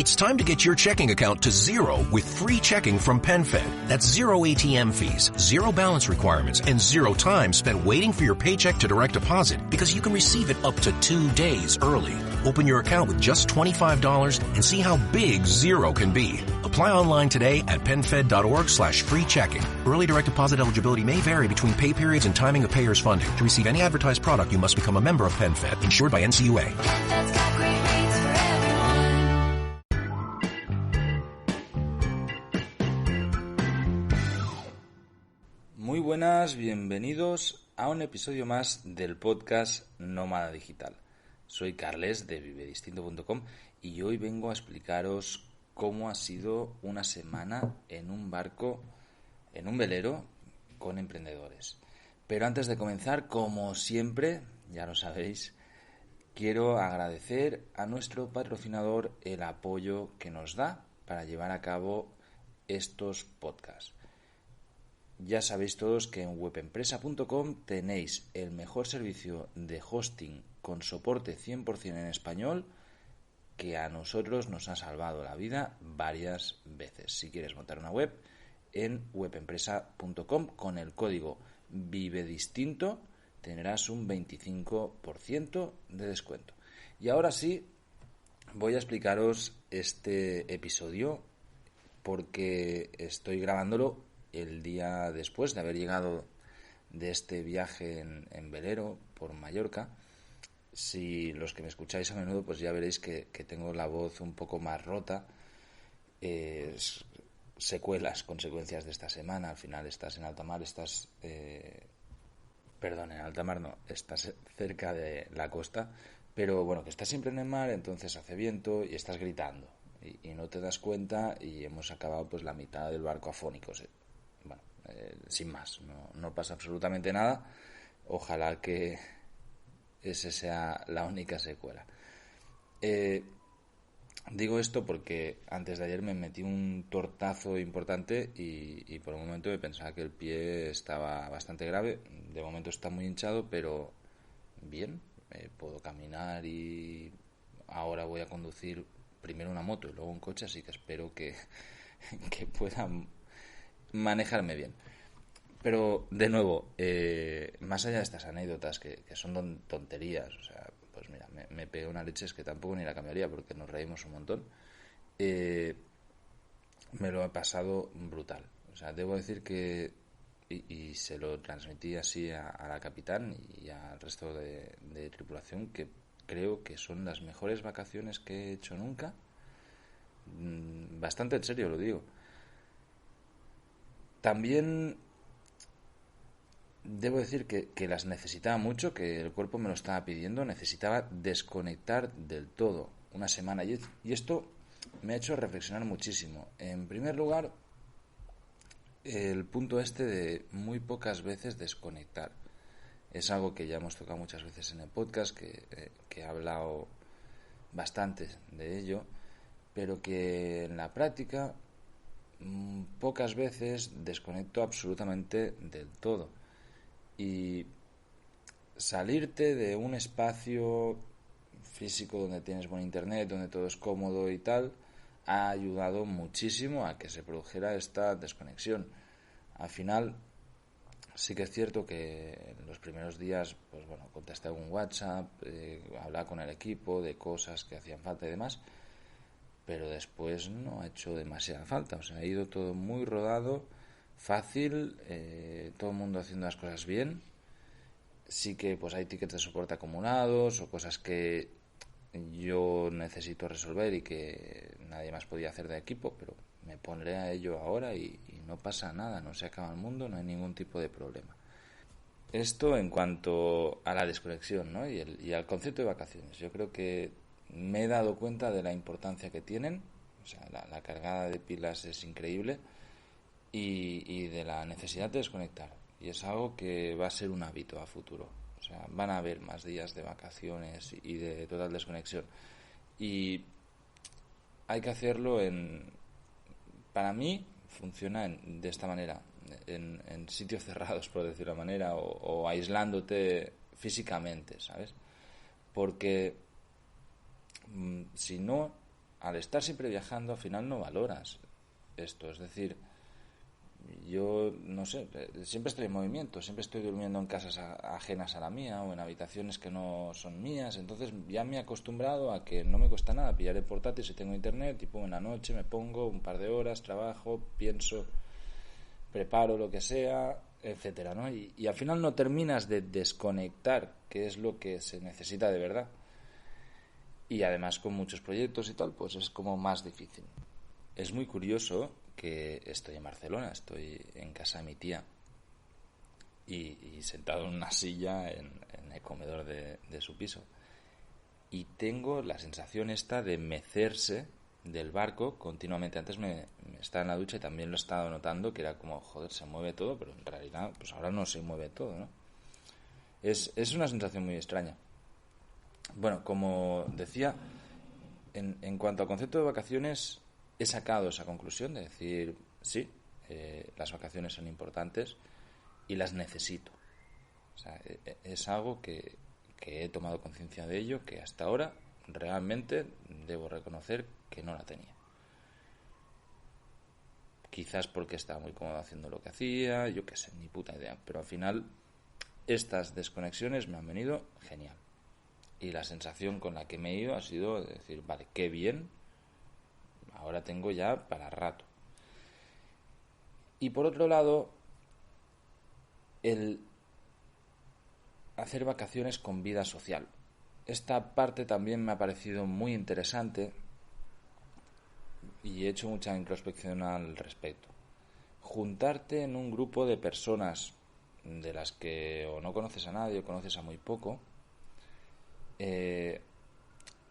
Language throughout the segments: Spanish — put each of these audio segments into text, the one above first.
It's time to get your checking account to zero with free checking from PenFed. That's zero ATM fees, zero balance requirements, and zero time spent waiting for your paycheck to direct deposit because you can receive it up to 2 days early. Open your account with just $25 and see how big zero can be. Apply online today at PenFed.org/free checking. Early direct deposit eligibility may vary between pay periods and timing of payers' funding. To receive any advertised product, you must become a member of PenFed, insured by NCUA. That's got great rates for everyone. Muy buenas, bienvenidos a un episodio más del podcast Nómada Digital. Soy Carles de vivedistinto.com y hoy vengo a explicaros cómo ha sido una semana en un barco, en un velero con emprendedores. Pero antes de comenzar, como siempre, ya lo sabéis, quiero agradecer a nuestro patrocinador el apoyo que nos da para llevar a cabo estos podcasts. Ya sabéis todos que en webempresa.com tenéis el mejor servicio de hosting con soporte 100% en español que a nosotros nos ha salvado la vida varias veces. Si quieres montar una web, en webempresa.com con el código vivedistinto tendrás un 25% de descuento. Y ahora sí, voy a explicaros este episodio porque estoy grabándolo el día después de haber llegado de este viaje en velero por Mallorca. Si los que me escucháis a menudo, pues ya veréis que tengo la voz un poco más rota. Secuelas, consecuencias de esta semana. Al final estás en alta mar, estás cerca de la costa, pero bueno, que estás siempre en el mar, entonces hace viento y estás gritando y no te das cuenta y hemos acabado pues la mitad del barco afónicos. Sin más, no pasa absolutamente nada. Ojalá que esa sea la única secuela. Digo esto porque antes de ayer me metí un tortazo importante y por un momento me pensaba que el pie estaba bastante grave. De momento está muy hinchado, pero bien, puedo caminar y ahora voy a conducir primero una moto y luego un coche, así que espero que pueda manejarme bien. Pero, de nuevo, más allá de estas anécdotas que son tonterías, o sea, pues mira, me pegué una leche, es que tampoco ni la cambiaría porque nos reímos un montón, me lo he pasado brutal. O sea, debo decir que, y se lo transmití así a la capitán y al resto de tripulación, que creo que son las mejores vacaciones que he hecho nunca. Bastante en serio lo digo. También debo decir que las necesitaba mucho, que el cuerpo me lo estaba pidiendo. Necesitaba desconectar del todo una semana y esto me ha hecho reflexionar muchísimo. En primer lugar, el punto de muy pocas veces desconectar. Es algo que ya hemos tocado muchas veces en el podcast, que he hablado bastante de ello, pero que en la práctica pocas veces desconecto absolutamente del todo. Y salirte de un espacio físico donde tienes buen internet, donde todo es cómodo y tal, ha ayudado muchísimo a que se produjera esta desconexión. Al final, sí que es cierto que en los primeros días, pues bueno, contesté algún WhatsApp, hablaba con el equipo de cosas que hacían falta y demás, pero después no ha hecho demasiada falta. O sea, ha ido todo muy rodado, fácil, todo el mundo haciendo las cosas bien. Sí que pues hay tickets de soporte acumulados o cosas que yo necesito resolver y que nadie más podía hacer de equipo, pero me pondré a ello ahora y no pasa nada, no se acaba el mundo, no hay ningún tipo de problema. Esto en cuanto a la desconexión, ¿no? y al concepto de vacaciones. Yo creo que me he dado cuenta de la importancia que tienen. O sea, la cargada de pilas es increíble y de la necesidad de desconectar. Y es algo que va a ser un hábito a futuro. O sea, van a haber más días de vacaciones y de total desconexión. Y hay que hacerlo para mí funciona de esta manera. En sitios cerrados, por decirlo de una manera, o aislándote físicamente, ¿sabes? Porque si no, al estar siempre viajando, al final no valoras esto. Es decir, yo, no sé, siempre estoy en movimiento, siempre estoy durmiendo en casas ajenas a la mía o en habitaciones que no son mías. Entonces ya me he acostumbrado a que no me cuesta nada pillar el portátil si tengo internet, tipo en la noche me pongo un par de horas, trabajo, pienso, preparo lo que sea, etcétera, ¿no? Y al final no terminas de desconectar, que es lo que se necesita de verdad. Y además con muchos proyectos y tal, pues es como más difícil. Es muy curioso que estoy en Barcelona, estoy en casa de mi tía y sentado en una silla en el comedor de su piso. Y tengo la sensación esta de mecerse del barco continuamente. Antes me estaba en la ducha y también lo he estado notando, que era como, joder, se mueve todo, pero en realidad pues ahora no se mueve todo, ¿no? Es una sensación muy extraña. Bueno, como decía, en cuanto al concepto de vacaciones, he sacado esa conclusión de decir, sí, las vacaciones son importantes y las necesito. O sea, es algo que he tomado conciencia de ello, que hasta ahora realmente debo reconocer que no la tenía. Quizás porque estaba muy cómodo haciendo lo que hacía, yo qué sé, ni puta idea. Pero al final, estas desconexiones me han venido genial. Y la sensación con la que me he ido ha sido de decir, vale, qué bien, ahora tengo ya para rato. Y por otro lado, el hacer vacaciones con vida social. Esta parte también me ha parecido muy interesante y he hecho mucha introspección al respecto. Juntarte en un grupo de personas de las que o no conoces a nadie o conoces a muy poco,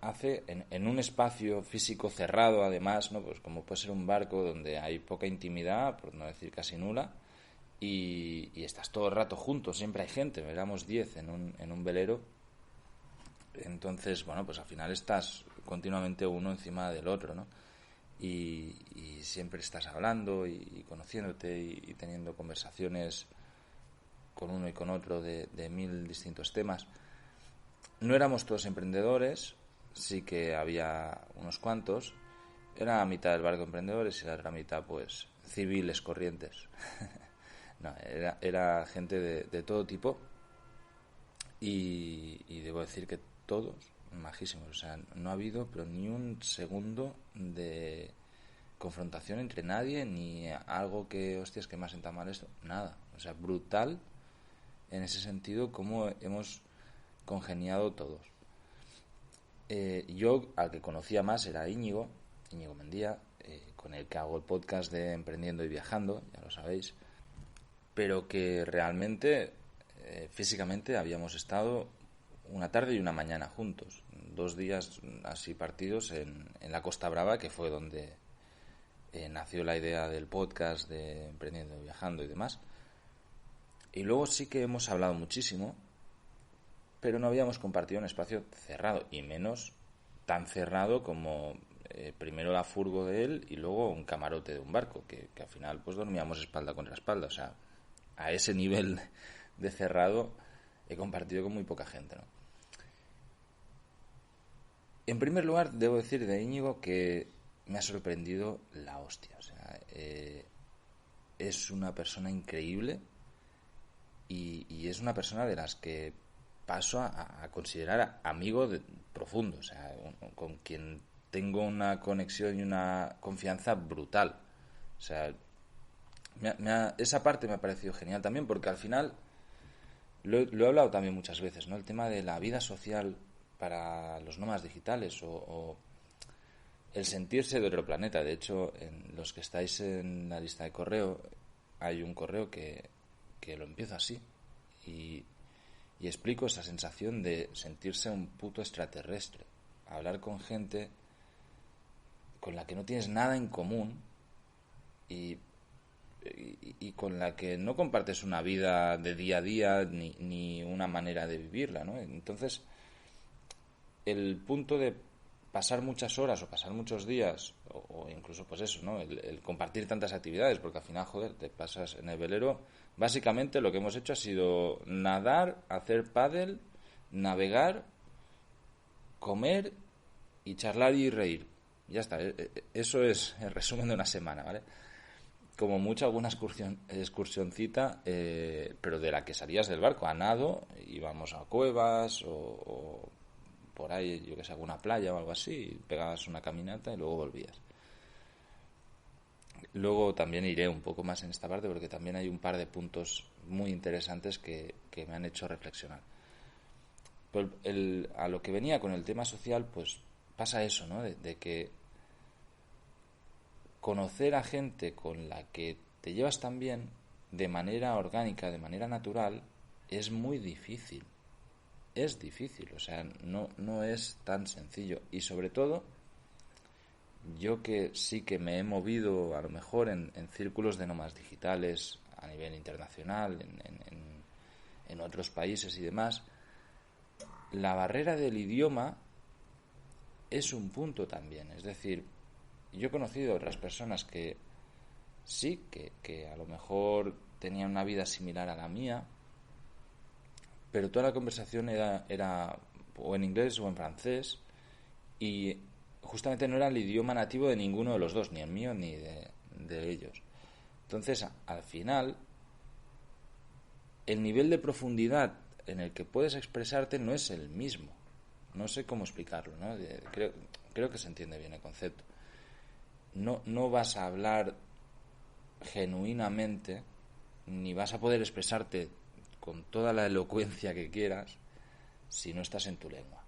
hace en un espacio físico cerrado, además, ¿no? Pues como puede ser un barco donde hay poca intimidad, por no decir casi nula, y estás todo el rato juntos, siempre hay gente, éramos 10 en un velero. Entonces, bueno, pues al final estás continuamente uno encima del otro, ¿no? Y siempre estás hablando y conociéndote y teniendo conversaciones con uno y con otro de 1000 distintos temas. No éramos todos emprendedores, sí que había unos cuantos. Era la mitad del barco emprendedores y la otra mitad, pues, civiles corrientes. No, era gente de todo tipo y debo decir que todos majísimos. O sea, no ha habido pero ni un segundo de confrontación entre nadie, ni algo que, hostias, que me ha sentado mal esto. Nada. O sea, brutal en ese sentido como hemos congeniado todos. Yo al que conocía más era Íñigo Mendía, con el que hago el podcast de Emprendiendo y Viajando, ya lo sabéis, pero que realmente físicamente habíamos estado una tarde y una mañana juntos, 2 días así partidos en la Costa Brava, que fue donde nació la idea del podcast de Emprendiendo y Viajando y demás. Y luego sí que hemos hablado muchísimo, pero no habíamos compartido un espacio cerrado, y menos tan cerrado como primero la furgo de él y luego un camarote de un barco, que al final pues dormíamos espalda contra espalda. O sea, a ese nivel de cerrado he compartido con muy poca gente, ¿no? En primer lugar, debo decir de Íñigo que me ha sorprendido la hostia. O sea, es una persona increíble y es una persona de las que paso a considerar amigo profundo, o sea, con quien tengo una conexión y una confianza brutal. O sea, esa parte me ha parecido genial también, porque al final lo he hablado también muchas veces, ¿no? El tema de la vida social para los nómadas digitales o el sentirse de otro planeta. De hecho, en los que estáis en la lista de correo, hay un correo que lo empiezo así y explico esa sensación de sentirse un puto extraterrestre, hablar con gente con la que no tienes nada en común y con la que no compartes una vida de día a día ni una manera de vivirla, ¿no? Entonces, el punto de pasar muchas horas o pasar muchos días o incluso pues eso, ¿no? El compartir tantas actividades, porque al final, joder, te pasas en el velero. Básicamente lo que hemos hecho ha sido nadar, hacer pádel, navegar, comer y charlar y reír. Ya está, eso es el resumen de una semana, ¿vale? Como mucho alguna excursioncita, pero de la que salías del barco a nado, íbamos a cuevas o por ahí, yo que sé, alguna playa o algo así, pegabas una caminata y luego volvías. Luego también iré un poco más en esta parte porque también hay un par de puntos muy interesantes que me han hecho reflexionar. Pero a lo que venía con el tema social, pues pasa eso, ¿no? De que conocer a gente con la que te llevas tan bien de manera orgánica, de manera natural, es muy difícil. Es difícil, o sea, no es tan sencillo. Y sobre todo, yo que sí que me he movido a lo mejor en círculos de nómadas digitales a nivel internacional, en otros países y demás, la barrera del idioma es un punto también. Es decir, yo he conocido otras personas que sí, que a lo mejor tenían una vida similar a la mía, pero toda la conversación era o en inglés o en francés, y justamente no era el idioma nativo de ninguno de los dos, ni el mío ni de ellos. Entonces, al final, el nivel de profundidad en el que puedes expresarte no es el mismo. No sé cómo explicarlo, ¿no? Creo que se entiende bien el concepto. No vas a hablar genuinamente, ni vas a poder expresarte con toda la elocuencia que quieras si no estás en tu lengua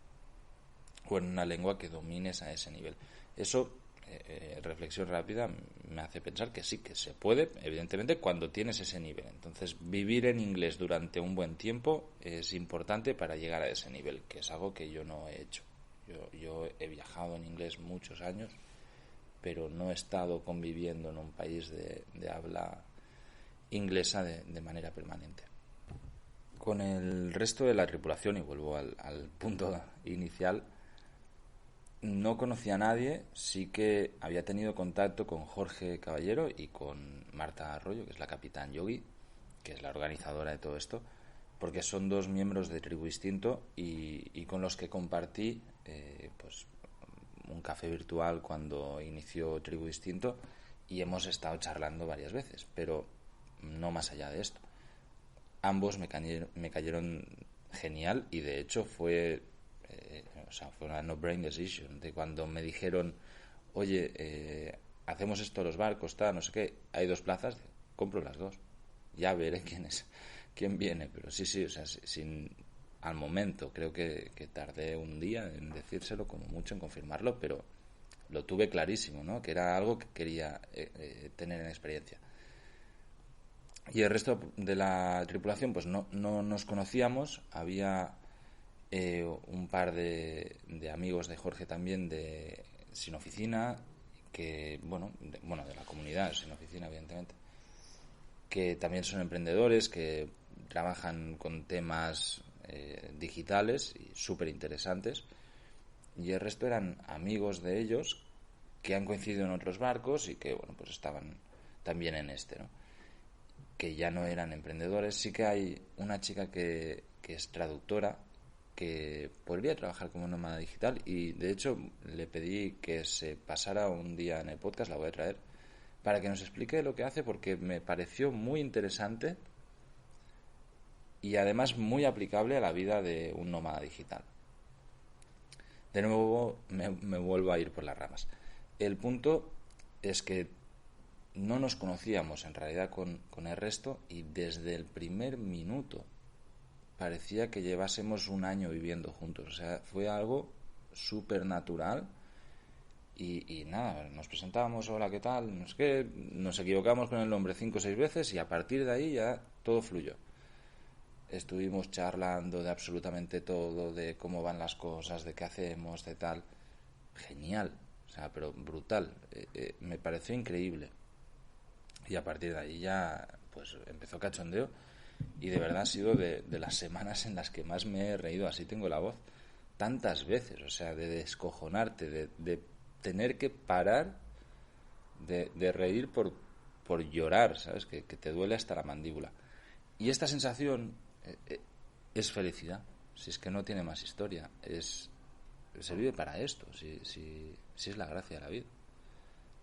o en una lengua que domines a ese nivel. Eso, reflexión rápida, me hace pensar que sí, que se puede, evidentemente, cuando tienes ese nivel. Entonces, vivir en inglés durante un buen tiempo es importante para llegar a ese nivel, que es algo que yo no he hecho. Yo he viajado en inglés muchos años, pero no he estado conviviendo en un país de habla inglesa de manera permanente. Con el resto de la tripulación, y vuelvo al punto inicial, no conocía a nadie. Sí que había tenido contacto con Jorge Caballero y con Marta Arroyo, que es la capitán Yogi, que es la organizadora de todo esto, porque son dos miembros de Tribu Instinto y con los que compartí pues un café virtual cuando inició Tribu Instinto, y hemos estado charlando varias veces, pero no más allá de esto. Ambos me cayeron genial, y de hecho fue una no-brain decision. De cuando me dijeron, oye, hacemos esto los barcos, no sé qué, hay 2 plazas, compro las 2, ya veré quién viene. Pero sí, o sea, al momento creo que tardé un día en decírselo, como mucho en confirmarlo, pero lo tuve clarísimo, ¿no? Que era algo que quería tener en experiencia. Y el resto de la tripulación pues no nos conocíamos. Había un par de amigos de Jorge también de Sin Oficina, que de la comunidad Sin Oficina, evidentemente, que también son emprendedores, que trabajan con temas digitales y súper interesantes. Y el resto eran amigos de ellos que han coincidido en otros barcos y que pues estaban también en este, ¿no? Que ya no eran emprendedores. Sí que hay una chica que es traductora, que podría trabajar como nómada digital, y de hecho le pedí que se pasara un día en el podcast, la voy a traer, para que nos explique lo que hace, porque me pareció muy interesante y además muy aplicable a la vida de un nómada digital. De nuevo me vuelvo a ir por las ramas. El punto es que no nos conocíamos en realidad con el resto, y desde el primer minuto parecía que llevásemos un año viviendo juntos. O sea, fue algo súper natural. Y nada, nos presentábamos, hola, ¿qué tal? No sé qué, nos equivocamos con el nombre 5 o 6 veces, y a partir de ahí ya todo fluyó. Estuvimos charlando de absolutamente todo, de cómo van las cosas, de qué hacemos, de tal. Genial, o sea, pero brutal. Me pareció increíble. Y a partir de ahí ya pues empezó cachondeo, y de verdad ha sido de las semanas en las que más me he reído, así tengo la voz, tantas veces, o sea, de descojonarte, de tener que parar de reír por llorar, ¿sabes? Que te duele hasta la mandíbula. Y esta sensación es felicidad, si es que no tiene más historia. Es se vive para esto, si es la gracia de la vida.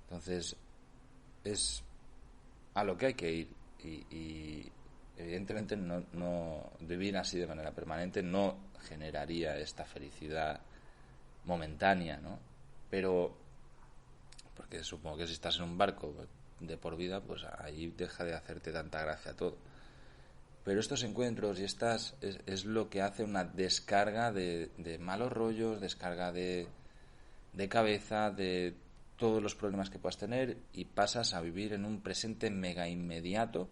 Entonces, es a lo que hay que ir y evidentemente no vivir así de manera permanente no generaría esta felicidad momentánea, ¿no? Pero, porque supongo que si estás en un barco de por vida, pues ahí deja de hacerte tanta gracia todo. Pero estos encuentros y es lo que hace una descarga de malos rollos, descarga de cabeza, de todos los problemas que puedas tener, y pasas a vivir en un presente mega inmediato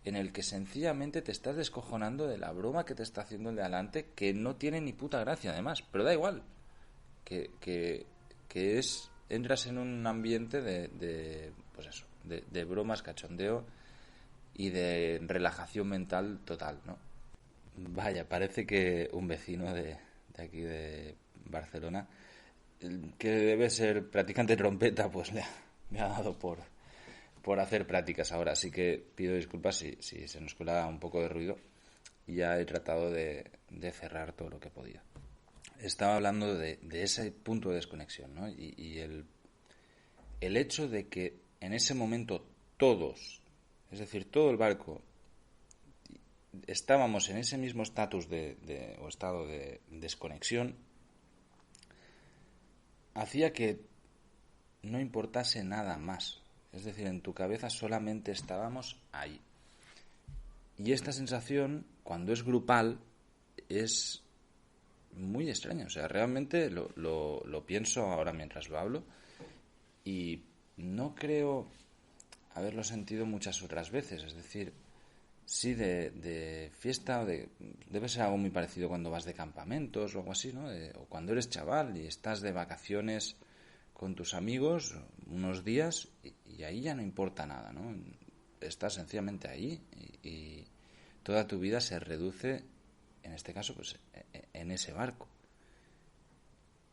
en el que sencillamente te estás descojonando de la broma que te está haciendo el de adelante, que no tiene ni puta gracia además, pero da igual, que entras en un ambiente pues eso, de bromas, cachondeo y de relajación mental total, ¿no? Vaya, parece que un vecino de aquí de Barcelona, que debe ser practicante de trompeta, pues me ha dado por hacer prácticas ahora, así que pido disculpas si se nos cuela un poco de ruido. Ya he tratado de cerrar todo lo que podía. Estaba hablando de ese punto de desconexión, ¿no? Y el hecho de que en ese momento todos, es decir, todo el barco, estábamos en ese mismo estatus o estado de desconexión, hacía que no importase nada más. Es decir, en tu cabeza solamente estábamos ahí. Y esta sensación, cuando es grupal, es muy extraña. O sea, realmente lo pienso ahora mientras lo hablo y no creo haberlo sentido muchas otras veces. Es decir, sí de fiesta, debe ser algo muy parecido cuando vas de campamentos o algo así, ¿no? O cuando eres chaval y estás de vacaciones con tus amigos unos días y ahí ya no importa nada, ¿no? Estás sencillamente ahí y toda tu vida se reduce, en este caso, pues en ese barco.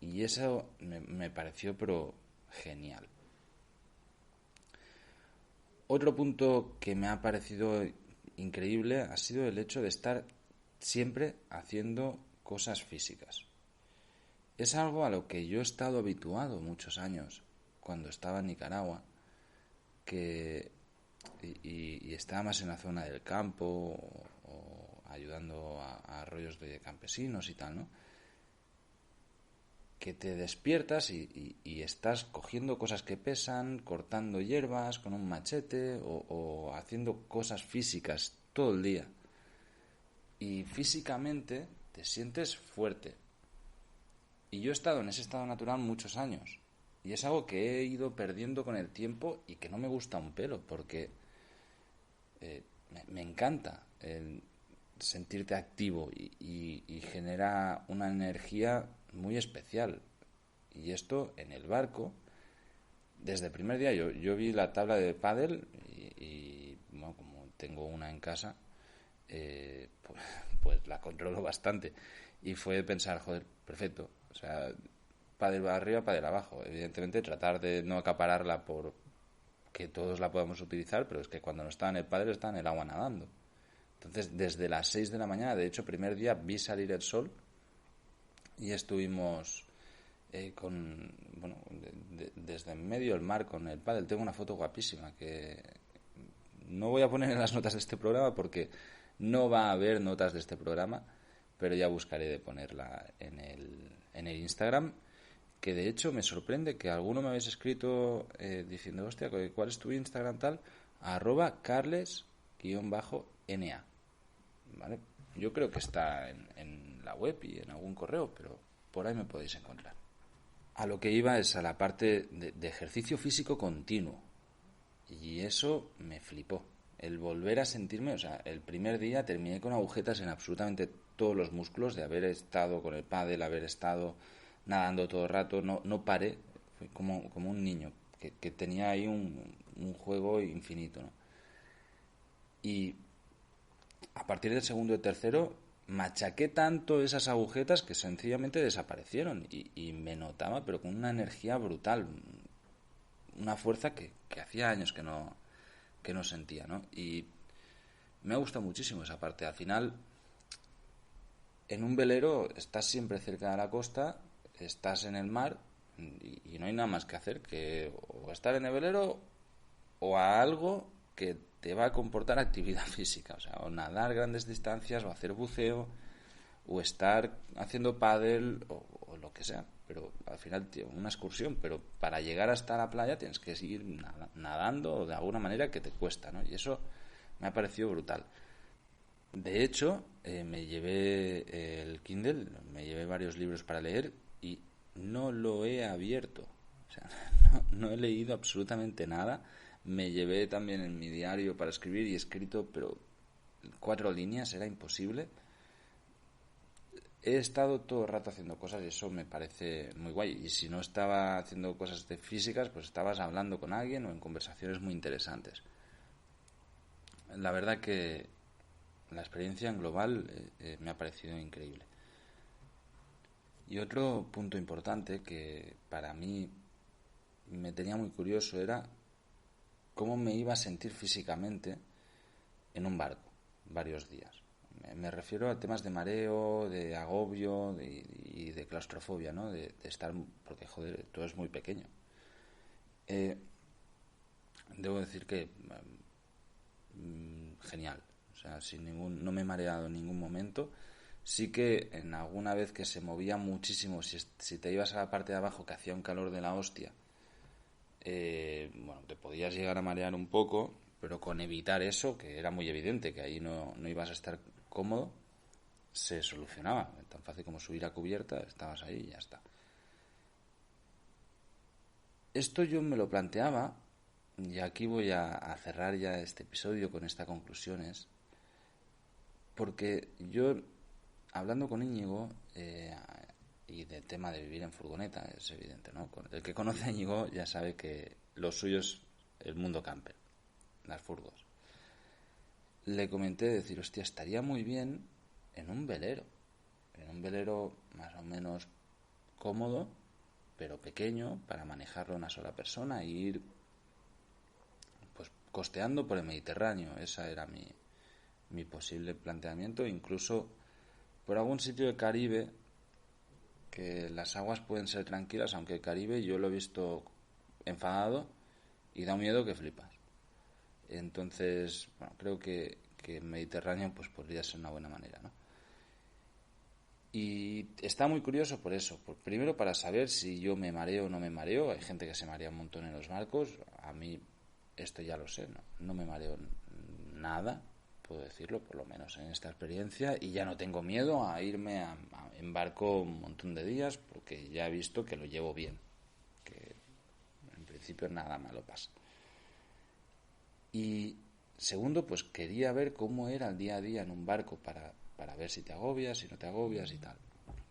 Y eso me pareció pero genial. Otro punto que me ha parecido increíble ha sido el hecho de estar siempre haciendo cosas físicas. Es algo a lo que yo he estado habituado muchos años cuando estaba en Nicaragua, y estaba más en la zona del campo o ayudando a rollos de campesinos y tal, ¿no? Que te despiertas y estás cogiendo cosas que pesan, cortando hierbas con un machete o haciendo cosas físicas todo el día. Y físicamente te sientes fuerte. Y yo he estado en ese estado natural muchos años. Y es algo que he ido perdiendo con el tiempo y que no me gusta un pelo, porque me encanta el sentirte activo y genera una energía muy especial. Y esto en el barco, desde el primer día yo vi la tabla de pádel y bueno, como tengo una en casa, pues la controlo bastante. Y fue pensar, joder, perfecto. O sea, pádel va arriba, pádel abajo. Evidentemente tratar de no acapararla por que todos la podamos utilizar, pero es que cuando no estaba en el pádel estaba en el agua nadando. Entonces, desde las 6 de la mañana, de hecho, primer día vi salir el sol y estuvimos desde en medio del mar con el pádel. Tengo una foto guapísima que no voy a poner en las notas de este programa porque no va a haber notas de este programa, pero ya buscaré de ponerla en el Instagram, que de hecho me sorprende que alguno me habéis escrito diciendo, hostia, ¿cuál es tu Instagram tal? @carles_na. ¿Vale? Yo creo que está en la web y en algún correo, pero por ahí me podéis encontrar. A lo que iba es a la parte de ejercicio físico continuo. Y eso me flipó. El volver a sentirme, o sea, el primer día terminé con agujetas en absolutamente todos los músculos de haber estado con el pádel, haber estado nadando todo el rato, no paré. Fui como un niño que tenía ahí un juego infinito, ¿no? Y a partir del segundo y tercero machaqué tanto esas agujetas que sencillamente desaparecieron y me notaba, pero con una energía brutal, una fuerza que hacía años que no sentía, ¿no? Y me ha gustado muchísimo esa parte. Al final, en un velero estás siempre cerca de la costa, estás en el mar y no hay nada más que hacer que o estar en el velero o a algo que te va a comportar actividad física, o sea, o nadar grandes distancias, o hacer buceo, o estar haciendo pádel, o lo que sea. Pero al final, tío, una excursión, pero para llegar hasta la playa tienes que seguir nadando o de alguna manera que te cuesta, ¿no? Y eso me ha parecido brutal. De hecho, me llevé el Kindle, me llevé varios libros para leer y no lo he abierto. O sea, no he leído absolutamente nada. Me llevé también en mi diario para escribir y he escrito, pero 4 líneas, era imposible. He estado todo el rato haciendo cosas y eso me parece muy guay. Y si no estaba haciendo cosas de físicas, pues estabas hablando con alguien o en conversaciones muy interesantes. La verdad que la experiencia en global me ha parecido increíble. Y otro punto importante que para mí me tenía muy curioso era cómo me iba a sentir físicamente en un barco varios días. Me refiero a temas de mareo, de agobio y de claustrofobia, ¿no? De estar, porque joder, todo es muy pequeño. Debo decir que genial, o sea, no me he mareado en ningún momento. Sí que en alguna vez que se movía muchísimo, si te ibas a la parte de abajo que hacía un calor de la hostia, bueno, te podías llegar a marear un poco, pero con evitar eso, que era muy evidente que ahí no ibas a estar cómodo, se solucionaba. Tan fácil como subir a cubierta, estabas ahí y ya está. Esto yo me lo planteaba, y aquí voy a cerrar ya este episodio con estas conclusiones, porque yo, hablando con Íñigo, y del tema de vivir en furgoneta, es evidente, ¿no? El que conoce a Íñigo ya sabe que lo suyo es el mundo camper, las furgos. Le comenté decir, hostia, estaría muy bien en un velero más o menos cómodo, pero pequeño, para manejarlo una sola persona e ir pues costeando por el Mediterráneo. Esa era mi posible planteamiento, incluso por algún sitio del Caribe, que las aguas pueden ser tranquilas, aunque el Caribe yo lo he visto enfadado y da miedo que flipas. Entonces, bueno, creo que el Mediterráneo pues podría ser una buena manera, ¿no? Y está muy curioso por eso. Primero, para saber si yo me mareo o no me mareo. Hay gente que se marea un montón en los barcos. A mí esto ya lo sé, no me mareo nada, puedo decirlo, por lo menos en esta experiencia. Y ya no tengo miedo a irme en barco un montón de días, porque ya he visto que lo llevo bien. Que en principio nada malo pasa. Y segundo, pues quería ver cómo era el día a día en un barco para ver si te agobias, si no te agobias y tal.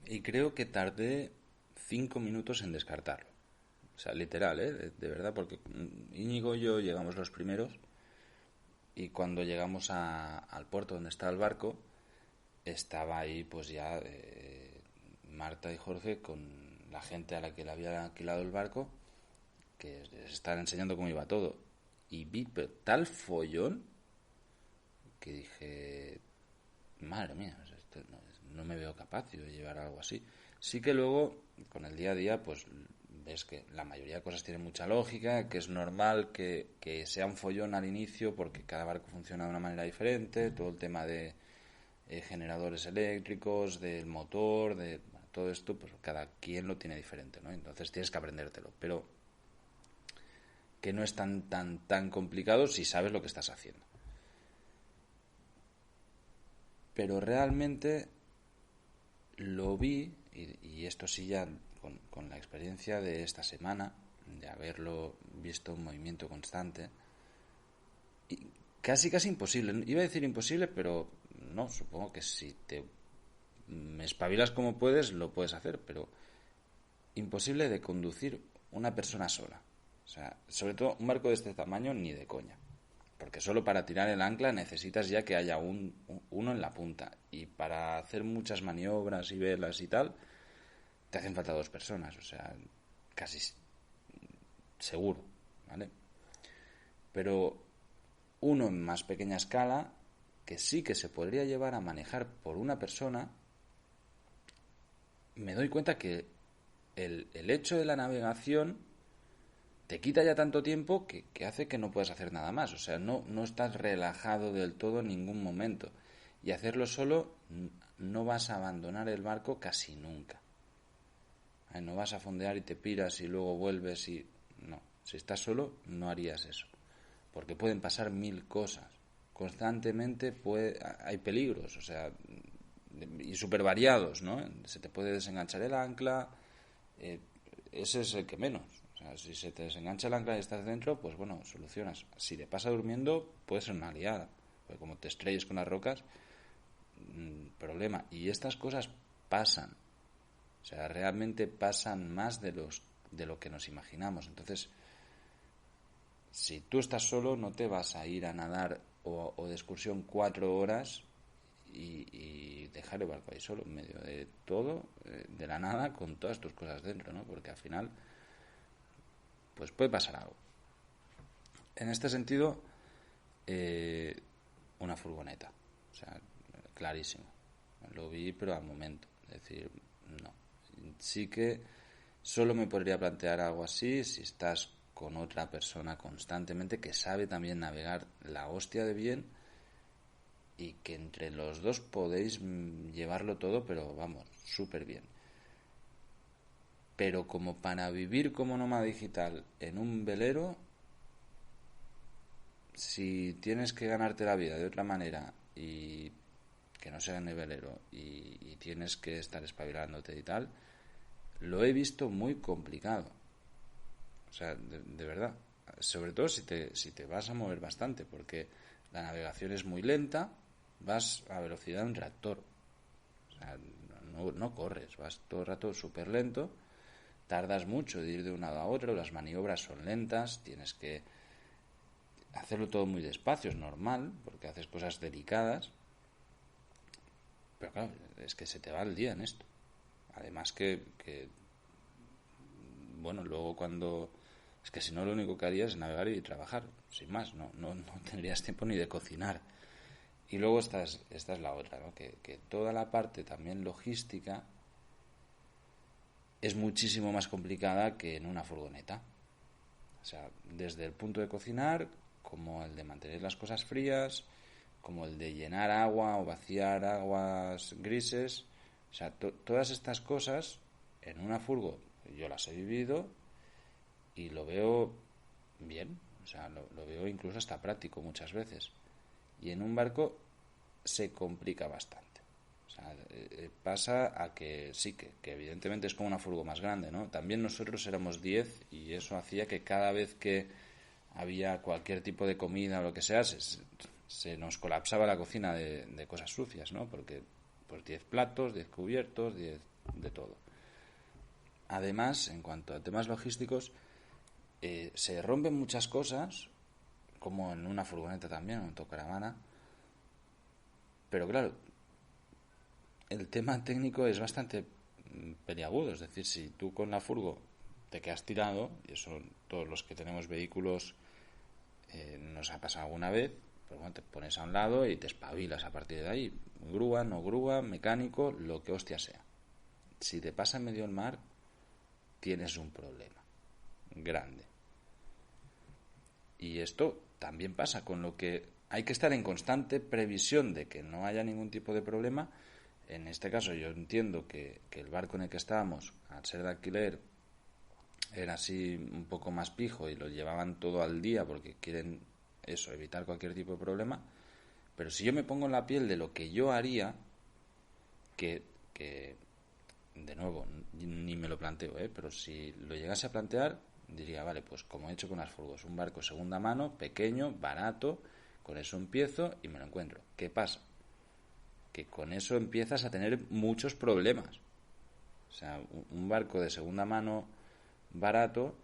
Y creo que tardé 5 minutos en descartarlo. O sea, literal, de verdad, porque Íñigo y yo llegamos los primeros y cuando llegamos al puerto donde estaba el barco, estaba ahí pues ya Marta y Jorge con la gente a la que le había alquilado el barco, que les estaban enseñando cómo iba todo. Y vi tal follón que dije, madre mía, esto no me veo capaz de llevar algo así. Sí que luego, con el día a día, pues ves que la mayoría de cosas tienen mucha lógica, que es normal que sea un follón al inicio porque cada barco funciona de una manera diferente, todo el tema de generadores eléctricos, del motor, de todo esto, pues cada quien lo tiene diferente, ¿no? Entonces tienes que aprendértelo, pero que no es tan complicado si sabes lo que estás haciendo. Pero realmente lo vi, y esto sí ya con la experiencia de esta semana, de haberlo visto en movimiento constante, y casi imposible. Iba a decir imposible, pero no, supongo que si te espabilas como puedes, lo puedes hacer, pero imposible de conducir una persona sola. O sea, sobre todo un barco de este tamaño ni de coña. Porque solo para tirar el ancla necesitas ya que haya uno en la punta. Y para hacer muchas maniobras y velas y tal, te hacen falta 2 personas. O sea, casi seguro, ¿vale? Pero uno en más pequeña escala, que sí que se podría llevar a manejar por una persona, me doy cuenta que el hecho de la navegación te quita ya tanto tiempo que hace que no puedas hacer nada más. O sea, no estás relajado del todo en ningún momento. Y hacerlo solo, no vas a abandonar el barco casi nunca. No vas a fondear y te piras y luego vuelves y... No, si estás solo no harías eso. Porque pueden pasar 1000 cosas. Constantemente hay peligros, o sea, y súper variados, ¿no? Se te puede desenganchar el ancla, ese es el que menos. O sea, si se te desengancha el ancla y estás dentro, pues bueno, solucionas. Si te pasa durmiendo, puede ser una liada. Porque como te estrelles con las rocas, problema. Y estas cosas pasan. O sea, realmente pasan más de lo que nos imaginamos. Entonces, si tú estás solo, no te vas a ir a nadar o de excursión 4 horas y dejar el barco ahí solo, en medio de todo, de la nada, con todas tus cosas dentro, ¿no? Porque al final, pues puede pasar algo. En este sentido, una furgoneta. O sea, clarísimo. Lo vi, pero al momento. Es decir, no. Sí que solo me podría plantear algo así si estás con otra persona constantemente que sabe también navegar la hostia de bien y que entre los dos podéis llevarlo todo, pero vamos, súper bien. Pero como para vivir como nómada digital en un velero, si tienes que ganarte la vida de otra manera y que no sea en el velero y tienes que estar espabilándote y tal, lo he visto muy complicado. O sea, de verdad. Sobre todo si te vas a mover bastante, porque la navegación es muy lenta, vas a velocidad de un tractor. O sea, no corres, vas todo el rato súper lento, tardas mucho de ir de un lado a otro, las maniobras son lentas, tienes que hacerlo todo muy despacio, es normal, porque haces cosas delicadas. Pero claro, es que se te va el día en esto. Además que bueno, luego cuando... Es que si no, lo único que harías es navegar y trabajar, sin más. No tendrías tiempo ni de cocinar. Y luego esta es la otra, ¿no? Que toda la parte también logística es muchísimo más complicada que en una furgoneta. O sea, desde el punto de cocinar, como el de mantener las cosas frías, como el de llenar agua o vaciar aguas grises. O sea, todas estas cosas en una furgo yo las he vivido y lo veo bien. O sea, lo veo incluso hasta práctico muchas veces. Y en un barco se complica bastante. O sea, pasa a que sí, que evidentemente es como una furgo más grande, ¿no? También nosotros éramos 10 y eso hacía que cada vez que había cualquier tipo de comida o lo que sea, se nos colapsaba la cocina de cosas sucias, ¿no? Porque pues 10 platos, 10 cubiertos, 10 de todo. Además, en cuanto a temas logísticos, se rompen muchas cosas, como en una furgoneta también, en una autocaravana. Pero claro, el tema técnico es bastante peliagudo. Es decir, si tú con la furgo te quedas tirado, y eso todos los que tenemos vehículos nos ha pasado alguna vez, pues bueno, te pones a un lado y te espabilas a partir de ahí. Grúa, no grúa, mecánico, lo que hostia sea. Si te pasa en medio del mar, tienes un problema grande. Y esto también pasa, con lo que hay que estar en constante previsión de que no haya ningún tipo de problema. En este caso yo entiendo que el barco en el que estábamos, al ser de alquiler, era así un poco más pijo y lo llevaban todo al día porque quieren eso, evitar cualquier tipo de problema. Pero si yo me pongo en la piel de lo que yo haría, que de nuevo, ni me lo planteo, pero si lo llegase a plantear, diría, vale, pues como he hecho con las furgos, un barco segunda mano, pequeño, barato, con eso empiezo y me lo encuentro. ¿Qué pasa? Que con eso empiezas a tener muchos problemas. O sea, un barco de segunda mano barato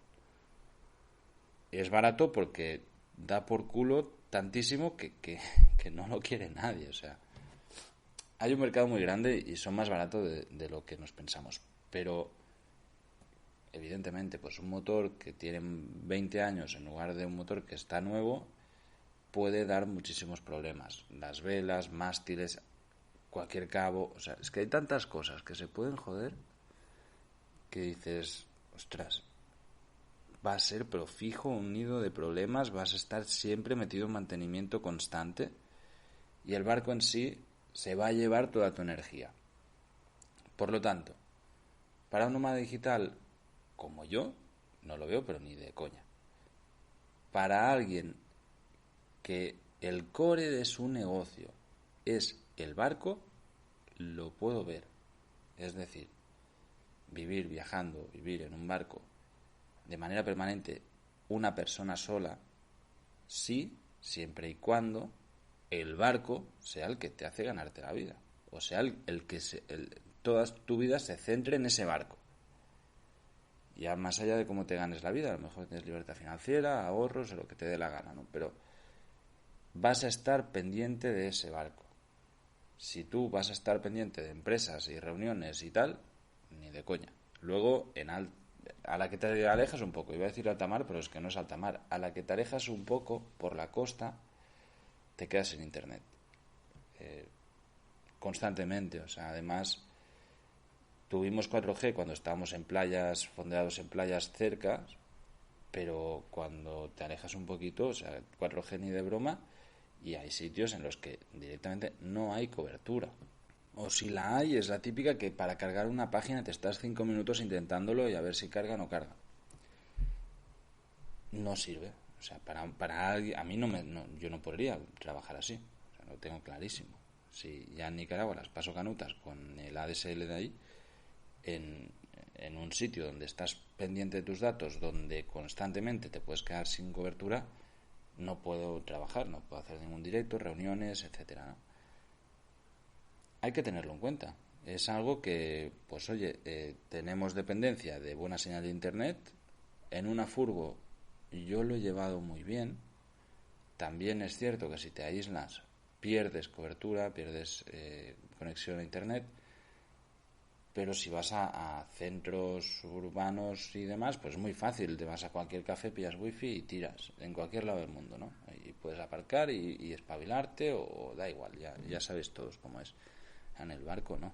es barato porque da por culo tantísimo que no lo quiere nadie. O sea, hay un mercado muy grande y son más baratos de lo que nos pensamos. Pero evidentemente, pues un motor que tiene 20 años en lugar de un motor que está nuevo puede dar muchísimos problemas. Las velas, mástiles, cualquier cabo, o sea, es que hay tantas cosas que se pueden joder que dices, ostras, va a ser pero fijo, un nido de problemas, vas a estar siempre metido en mantenimiento constante y el barco en sí se va a llevar toda tu energía. Por lo tanto, para un nómada digital como yo, no lo veo pero ni de coña. Para alguien que el core de su negocio es el barco, lo puedo ver. Es decir, vivir viajando, vivir en un barco de manera permanente, una persona sola, sí, siempre y cuando el barco sea el que te hace ganarte la vida. O sea, el que toda tu vida se centre en ese barco. Ya más allá de cómo te ganes la vida, a lo mejor tienes libertad financiera, ahorros, o lo que te dé la gana, ¿no? Pero vas a estar pendiente de ese barco. Si tú vas a estar pendiente de empresas y reuniones y tal, ni de coña. Luego, a la que te alejas un poco, iba a decir alta mar, pero es que no es alta mar, a la que te alejas un poco por la costa, te quedas sin internet. Constantemente, o sea, además tuvimos 4G cuando estábamos en playas, fondeados en playas cercas, pero cuando te alejas un poquito, o sea, 4G ni de broma, y hay sitios en los que directamente no hay cobertura. O si la hay, es la típica que para cargar una página te estás 5 minutos intentándolo y a ver si carga o no carga. No sirve. O sea, para alguien, a mí yo no podría trabajar así. O sea, lo tengo clarísimo. Si ya en Nicaragua las paso canutas con el ADSL de ahí, en un sitio donde estás pendiente de tus datos, donde constantemente te puedes quedar sin cobertura, no puedo trabajar, no puedo hacer ningún directo, reuniones, etcétera, ¿no? Hay que tenerlo en cuenta. Es algo que, pues oye, tenemos dependencia de buena señal de internet. En una furgo yo lo he llevado muy bien. También es cierto que si te aíslas pierdes cobertura, pierdes conexión a internet. Pero si vas a centros urbanos y demás, pues es muy fácil. Te vas a cualquier café, pillas wifi y tiras. En cualquier lado del mundo, ¿no? Y puedes aparcar y espabilarte o da igual. Ya sabéis todos cómo es. En el barco, ¿no?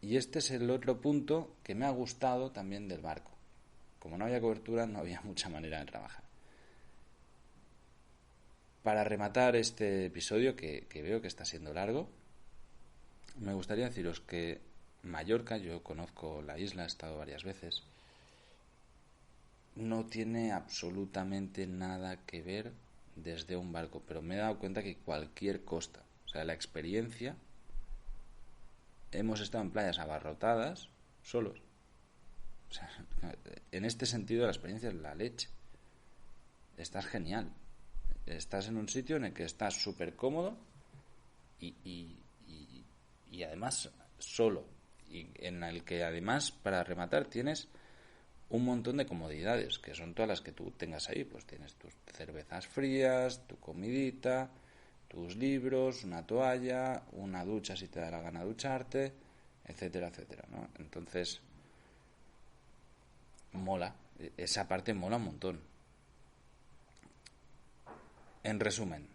Y este es el otro punto que me ha gustado también del barco. Como no había cobertura, no había mucha manera de trabajar. Para rematar este episodio, que veo que está siendo largo, me gustaría deciros que Mallorca, yo conozco la isla, he estado varias veces, no tiene absolutamente nada que ver desde un barco, pero me he dado cuenta que cualquier costa, o sea, la experiencia, hemos estado en playas abarrotadas, solos. O sea, en este sentido la experiencia es la leche. Estás genial. Estás en un sitio en el que estás súper cómodo y además solo. Y en el que además, para rematar, tienes un montón de comodidades, que son todas las que tú tengas ahí. Pues tienes tus cervezas frías, tu comidita, tus libros, una toalla, una ducha si te da la gana ducharte, etcétera, etcétera, ¿no? Entonces, mola. Esa parte mola un montón. En resumen,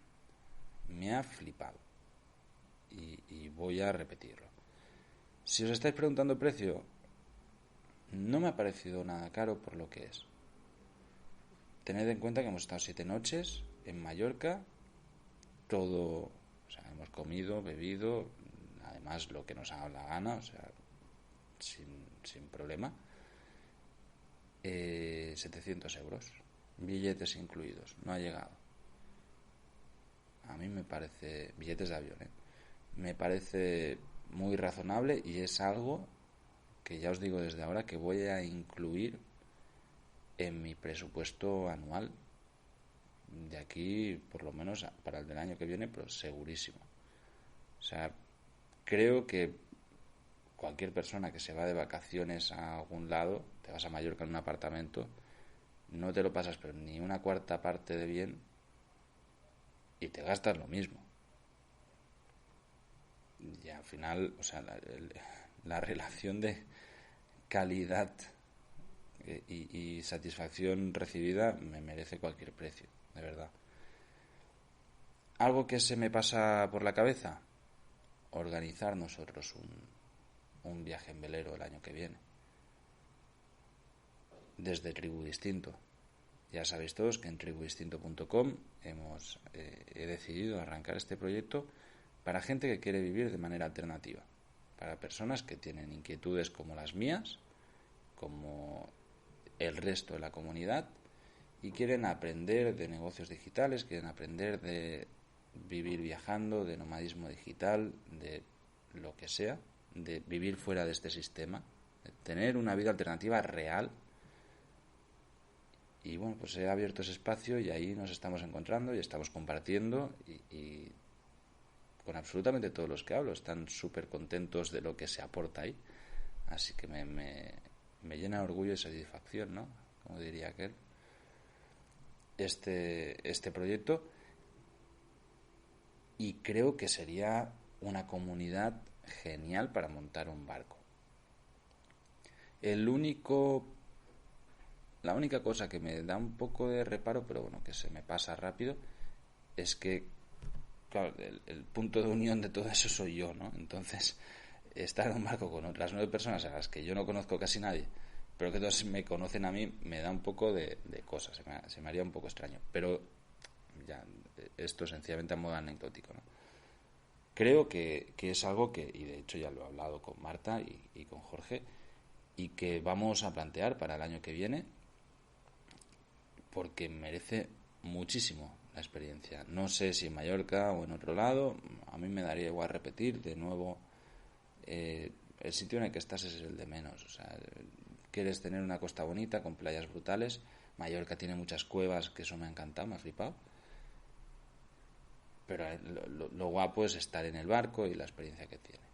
me ha flipado. Y voy a repetirlo. Si os estáis preguntando precio, no me ha parecido nada caro por lo que es. Tened en cuenta que hemos estado 7 noches en Mallorca, todo, o sea, hemos comido, bebido, además lo que nos ha dado la gana, o sea, sin problema. 700 euros, billetes incluidos, no ha llegado. A mí me parece, billetes de avión, me parece muy razonable y es algo que ya os digo desde ahora que voy a incluir en mi presupuesto anual de aquí, por lo menos para el del año que viene, pero segurísimo. O sea, creo que cualquier persona que se va de vacaciones a algún lado, te vas a Mallorca en un apartamento, no te lo pasas pero ni una cuarta parte de bien y te gastas lo mismo. Y al final, o sea, la relación de calidad y satisfacción recibida me merece cualquier precio, de verdad. ¿Algo que se me pasa por la cabeza? Organizar nosotros un viaje en velero el año que viene. Desde Tribu Distinto. Ya sabéis todos que en tribudistinto.com he decidido arrancar este proyecto para gente que quiere vivir de manera alternativa. Para personas que tienen inquietudes como las mías, como el resto de la comunidad, y quieren aprender de negocios digitales, quieren aprender de vivir viajando, de nomadismo digital, de lo que sea, de vivir fuera de este sistema, de tener una vida alternativa real. Y bueno, pues he abierto ese espacio y ahí nos estamos encontrando y estamos compartiendo y con absolutamente todos los que hablo están súper contentos de lo que se aporta ahí. Así que me llena de orgullo y satisfacción, ¿no? Como diría aquel. Este proyecto, y creo que sería una comunidad genial para montar un barco. La única cosa que me da un poco de reparo, pero bueno, que se me pasa rápido, es que, claro, el punto de unión de todo eso soy yo, ¿no? Entonces, estar en un barco con otras 9 personas a las que yo no conozco casi nadie, pero que todos me conocen a mí, me da un poco de cosas, se me haría un poco extraño. Pero ya, esto sencillamente a modo anecdótico, ¿no? Creo que es algo que, y de hecho ya lo he hablado con Marta y con Jorge, y que vamos a plantear para el año que viene, porque merece muchísimo la experiencia. No sé si en Mallorca o en otro lado, a mí me daría igual repetir de nuevo. El sitio en el que estás es el de menos. O sea, quieres tener una costa bonita con playas brutales. Mallorca tiene muchas cuevas, que eso me ha encantado, me ha flipado. Pero lo guapo es estar en el barco y la experiencia que tiene.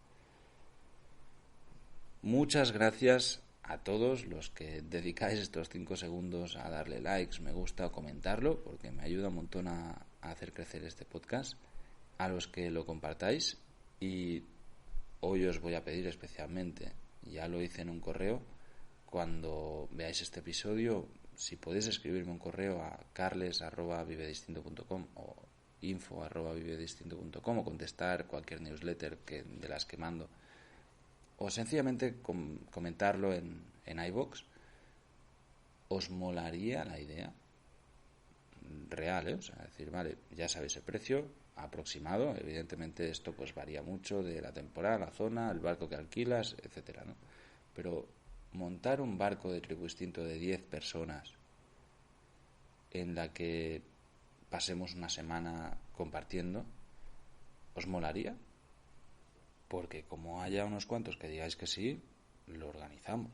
Muchas gracias a todos los que dedicáis estos 5 segundos a darle likes, me gusta o comentarlo, porque me ayuda un montón a hacer crecer este podcast. A los que lo compartáis, y hoy os voy a pedir especialmente, ya lo hice en un correo, cuando veáis este episodio, si podéis escribirme un correo a carles@vivedistinto.com o info@vivedistinto.com, o contestar cualquier newsletter de las que mando, o sencillamente comentarlo en iVoox. ¿Os molaría la idea? Real, ¿eh? O sea, decir, vale, ya sabéis el precio aproximado, evidentemente esto pues varía mucho de la temporada, la zona, el barco que alquilas, etcétera, ¿no? Pero montar un barco de Tribu Distinto de 10 personas en la que pasemos una semana compartiendo, ¿os molaría? Porque como haya unos cuantos que digáis que sí, lo organizamos.